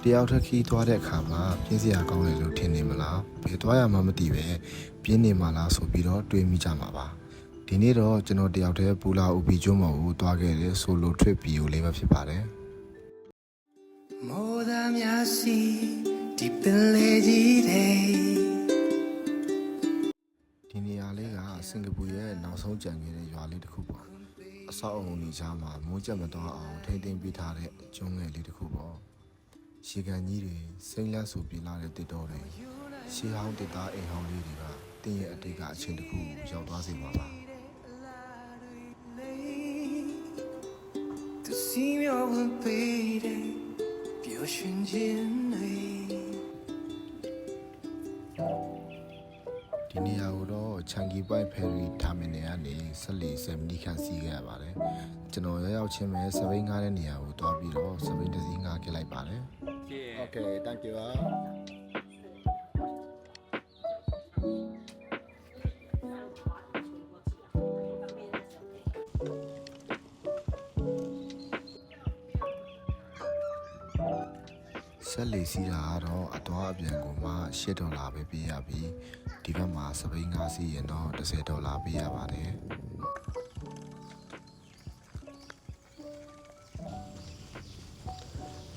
တယောက်ထက်ခီးသွားတဲ့အခါမှာပြင်းစရာကောင်းတယ်လို့ထင်နေမလားဘယ်သွားရမှမသိပဲပြင်းနေမှလားဆိုပြီးတော့တွေးမိကြမှာပါဒီနေ့တော့ကျွန်တော်တယောက်တည်းပူလာဥပီကျွန်းပေါ်ကိုသွားခဲ့တဲ့ဆိုလို trip ဗီဒီယိုလေးပဲဖြစ်ပါတယ်မိုးသားများစီဒီပင်လေကြီးတဲ့ဒီနေရာလေးကစင်ကာပူရဲ့နောက်ဆုံးကျန်ခဲ့တဲ့ရွာလေးတစ်ခုပေါ့အဆောက်အအုံကြီးကြားမှာမိုးကြက်မသွားအောင်ထိမ့်သိမ်းပေးထားတဲ့ကျွန်းငယ်လေးတစ်ခုပေါ့ရှေကန်ကြီးတွေစိမ့်လန့်ဆူပြလာတဲ့တစ်တော်တွေရှေးဟောင်းတစ်သားအိမ်ဟောင်းလေးတွေကတင်းရဲ့အတိတ်ကအချိန်တစ်ခုရောက်သွားစေမှာပါသူစီမြောင်းဝင်ပေးတဲ့ပျော်ရွှင်ခြင်းတွေဒီနေရာကိုတော့ချန်ကီပိုင်ဖယ်ရီတာမီနယ်ကနေဆက်လီ7မိနစ်ခန့်စီးခဲ့ရပါတယ်ကျွန်တော်ရောက်ချင်းပဲစပိန်ငားတဲ့နေရာကိုတွားပြီးတော့စပိန်တစ်စီးငားခဲ့လိုက်ပါတယ် Okay thank you ဆက်လီစီးတာကတော့အသွားအပြန်ကိုမှ$8ပဲပေးရပြီးဒီဘက်မှာစပိန်ငါးစီးရင်တော့$10ပေးရပါတယ်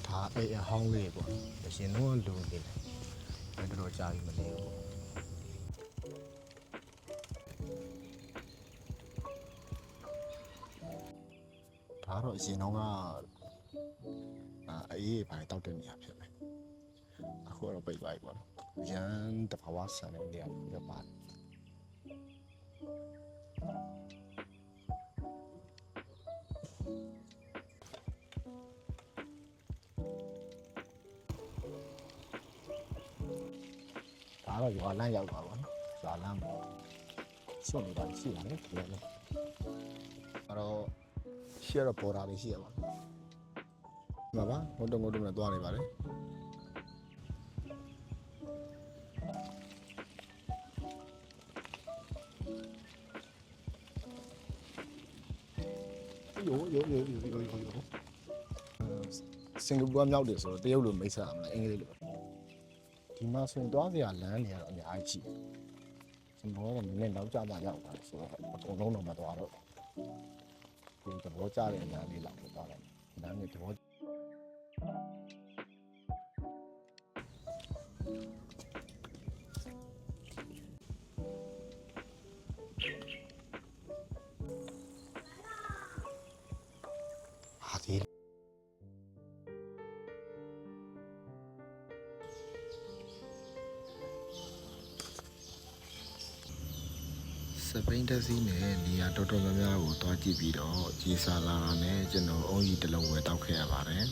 ဒါအိမ်အဟောင်းလေးပေါ့အရှင်တော့လူနေတယ်အဲ့တော့ကြာပြီမနေဘူးဒါတော့အရှင်တော့ကအေးဘာတောက်တဲ့နေရာဖြစ်မယ်အခုတော့ပိတ်သွားပြီပေါ့နော်ရန်တဘာဝဆန်တဲ့နေရာပြပါတယ်ဒါတော့ရွာလမ်းရောက်သွားပါတော့ရွာလမ်းပေါ့စွန့်နေတာရှိရတယ်ဒီလိုအဲ့တော့ရှေ့တော့ပေါ်တာလေးရှိရပါမှာပါငုတ်တုံနဲ့သွားနေပါတယ်ရိုးစင်ကာပူကမြောက်တယ်ဆိုတော့တရုတ်လိုမိတ်ဆက်အောင်လားအင်္ဂလိပ်လိုဒီမှာဆိုရင်သွားစရာလမ်းတွေကတော့အများကြီးရှိတယ်ကျွန်တော်ကနည်းနည်းနောက်ကျမှရောက်တာဆိုတော့အကုန်လုံးတော့မသွားတော့ဒီသဘောကျတဲ့လမ်းလေးလောက်သွားတယ်လမ်းတွေသဘောဒီစပိန်တက်စီနဲ့နေရာတော်တော်များများကိုတွားကြည့်ပြီးတော့ဂျီဆာလာနဲ့ကျွန်တော်အုံးကြီးတစ်လုံးဝယ်တောက်ခဲ့ရပါတယ်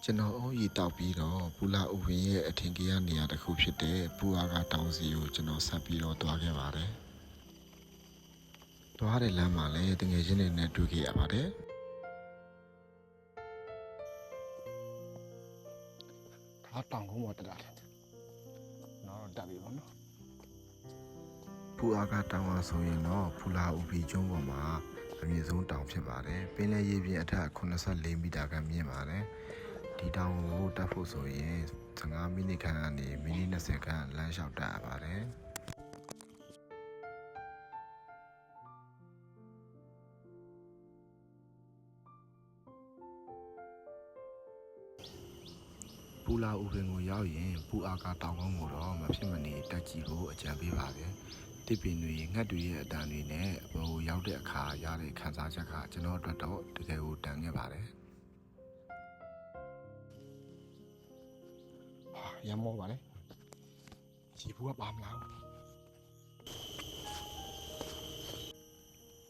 ကျွန်တော်အုံးကြီးတောက်ပြီးတော့ပူလာဥပင်ရဲ့အထင်ကြီးနေရာတစ်ခုဖြစ်တဲ့ပူအားကတောင်စီကိုကျွန်တော်ဆက်ပြီးတော့တွားခဲ့ပါတယ်တွားတဲ့လမ်းမှာလည်းတငယ်ချင်းတွေနဲ့တွေ့ခဲ့ရပါတယ်ဒါတောင်ကုန်းပေါ်တက်တာတယ်နော်တက်ပြီပေါ့နော်ပူအားကတောင်အားဆိုရင်တော့ပူလာဥပီကျွန်းပေါ်မှာအမြင့်ဆုံးတောင်ဖြစ်ပါတယ်ပင်လယ်ရေပြင်အထက်84မီတာခန့်မြင့်ပါတယ်ဒီတောင်ကိုတက်ဖို့ဆိုရင်15မိနစ်ခန့်ကနေမိနစ်20ခန့်လမ်းလျှောက်တက်ရပါတယ်ပူလာဥပင်ကိုရောက်ရင်ပူအားကတောင်ကုန်းကိုတော့မဖြစ်မနေတက်ကြည့်ဖို့အကြံပေးပါဗျ။တစ်ပင်တွေငှက်တွေရဲ့အတန်တွေနဲ့ဘိုးရောက်တဲ့အခါရတဲ့ခံစားချက်ကကျွန်တော်အတွက်တော့တကယ်ကိုတန်ခဲ့ပါတယ်။ဟာရမောပါလေ။ជីဘူးကပါမလား။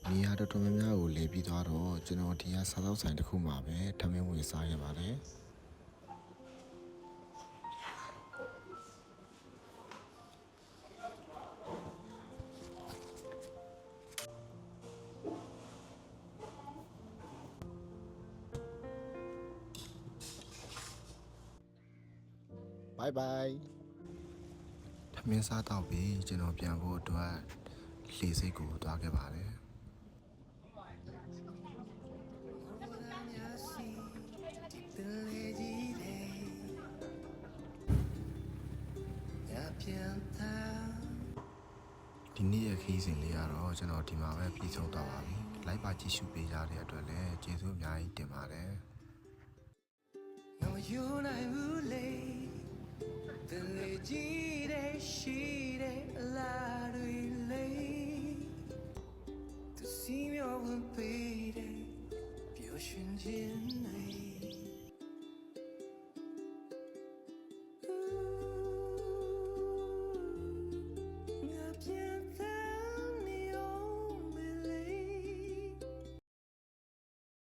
နေရာတော်တော်များများကိုလေပြီးသွားတော့ကျွန်တော်ဒီကစားသောက်ဆိုင်တစ်ခုမှာပဲထမင်းဝင်စားခဲ့ပါတယ်။ဘိုင်ဘိုင်ထမင်းစားတော့ပြီးကျွန်တော်ပြန်ဖို့အတွက် လှေစိတ်ကိုသွားခဲ့ပါတယ် ဒီနေ့ရဲ့ခီးစဉ်လေးကတော့ကျွန်တော်ဒီမှာပဲပြီးဆုံးသွားပါပြီ။ လိုက်ပါကြည့်ရှုပေးကြတဲ့အတွက်လည်းကျေးဇူးအများကြီးတင်ပါတယ်။ 那么有奈无泪的累积的心。